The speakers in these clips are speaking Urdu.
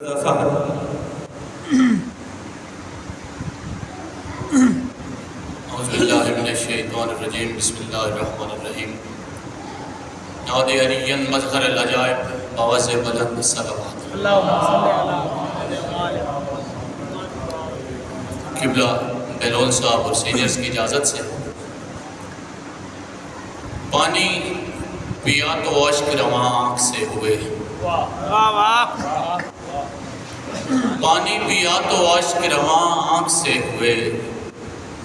اعوذ باللہ من الشیطان الرجیم بسم اللہ الرحمن الرحیم ناد علی مظہر العجائب آواز بلند صلوات قبلہ بیلول صاحب اور سینئرز کی اجازت سے پانی پیا تو اشک رواں آنکھ سے ہوئے، پانی پیا تو اشک رواں آنکھ سے ہوئے،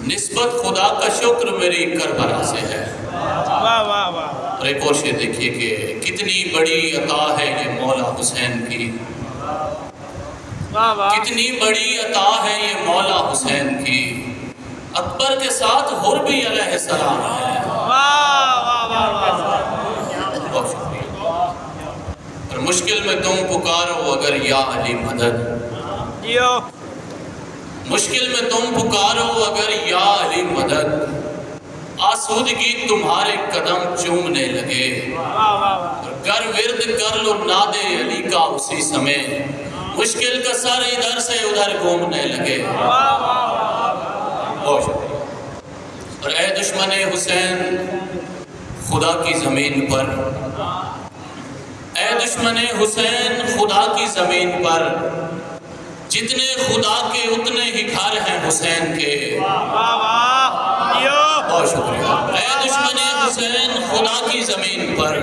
نسبت خدا کا شکر میری کربلا سے ہے۔ اور ایک اور شعر دیکھیے کہ کتنی بڑی عطا ہے یہ مولا حسین کی، کتنی بڑی عطا ہے یہ مولا حسین کی، اکبر کے ساتھ حر بھی علیہ السلام ہے۔ بہت شکریہ۔ اور مشکل میں تم پکارو اگر یا علی مدد، مشکل میں تم پکارو اگر یا علی مدد، آسودگی تمہارے قدم چومنے لگے، گر ورد کر لو ناد علی کا اسی سمے، مشکل کا سر ادھر سے ادھر گھومنے لگے۔ بہت شکریہ۔ اور اے دشمن حسین خدا کی زمین پر، اے دشمن حسین خدا کی زمین پر، جتنے خدا کے اتنے ہی گھر ہیں حسین کے۔ بہت شکریہ۔ اے دشمن حسین خدا کی زمین پر،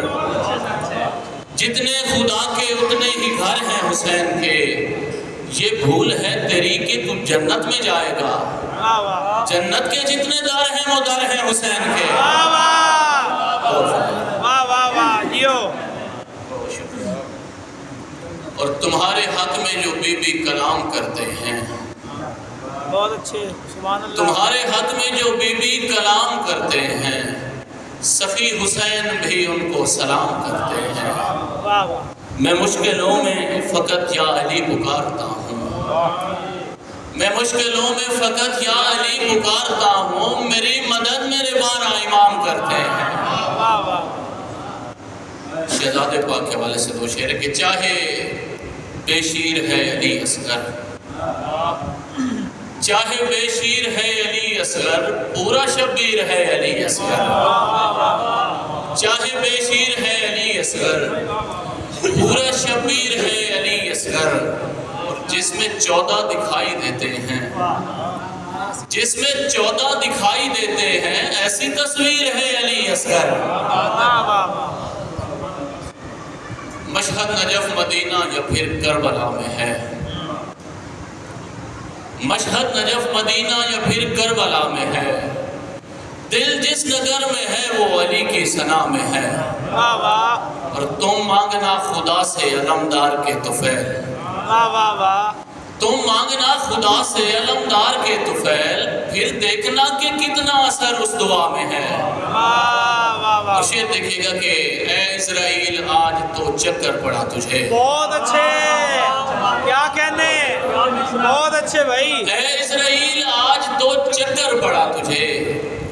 جتنے خدا کے اتنے ہی گھر ہیں حسین کے، یہ بھول ہے تیری کہ تو جنت میں جائے گا، جنت کے جتنے در ہیں وہ در ہیں حسین کے۔ اور تمہارے حق میں جو بی بی کلام کرتے ہیں، بہت اچھے، سبحان اللہ، تمہارے حق میں جو بی بی کلام کرتے ہیں، سخی حسین بھی ان کو سلام کرتے ہیں۔ میں مشکلوں میں فقط یا علی پکارتا ہوں، میں مشکلوں میں فقط یا علی پکارتا ہوں، میری مدد میرے بارہ امام کرتے ہیں۔ شہزادے پاک کے حوالے سے دو شعر کہ چاہے بے شیر ہے علی اصغر، چاہے بے شیر ہے علی اصغر، پورا شبیر ہے علی اصغر، چاہے بے شیر ہے علی اصغر، پورا شبیر ہے علی اصغر، اور جس میں 14 دکھائی دیتے ہیں، جس میں 14 دکھائی دیتے ہیں، ایسی تصویر ہے علی اصغر۔ مشہد نجف مدینہ یا پھر کربلا میں ہے، مشہد نجف مدینہ یا پھر کربلا میں ہے، دل جس نگر میں ہے وہ علی کی ثنا میں ہے، اور تم مانگنا خدا سے علمدار کے طفیل، تم مانگنا خدا سے علمدار کے طفیل، پھر دیکھنا کہ کتنا اثر اس دعا میں ہے۔ شعر دیکھیے گا کہ اے اسرائیل آج تو چکر پڑا تجھے، بہت اچھے، کیا کہنے، بہت اچھے بھائی۔ اے اسرائیل آج تو چکر پڑا تجھے،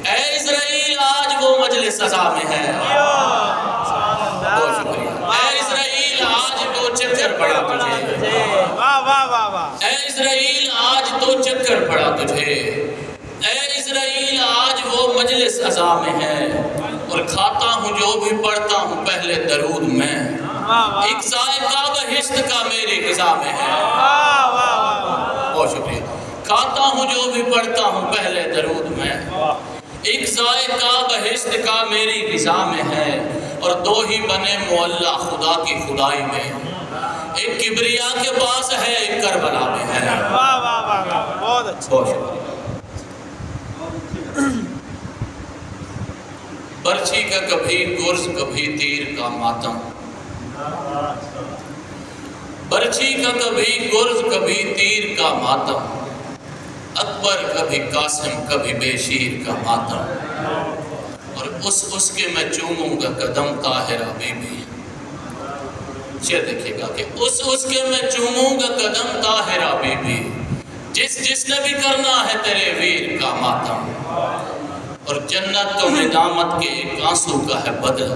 اے اسرائیل آج وہ مجلس سزا میں ہے۔ بہت شکریہ۔ اے اسرائیل آج تو چکر پڑا تجھے، اے اسرائیل آج تو چکر پڑا تجھے، اے اسرائیل آج وہ مجلس سزا میں ہے، اور کھاتا ہوں جو بھی پڑھتا ہوں پہلے درود میں، ایک ذائقہ بہشت کا میری غذا میں ہے۔ بہت شکریہ۔ کھاتا ہوں جو بھی پڑھتا ہوں پہلے درود میں، ایک ذائقہ بہشت کا میری غذا میں ہے، اور دو ہی بنے معلّہ خدا کی خدائی میں، ایک کبریا کے پاس ہے ایک کربلا میں ہے۔ بہت اچھے۔ بہت شکریہ۔ برچھی کا کبھی گرز کبھی تیر کا ماتم، برچھی کا کبھی گرز کبھی تیر کا ماتم، اکبر کبھی قاسم کبھی بے شیر کا ماتم، اور اس کے میں چوموں گا قدم طاہرہ بی بی، شعر دیکھیے گا کہ اس کے میں چوموں گا قدم طاہرہ بی بی، جس نے بھی کرنا ہے تیرے ویر کا ماتم، اور جنت تو ندامت کے ایک آنسو کا ہے بدلہ،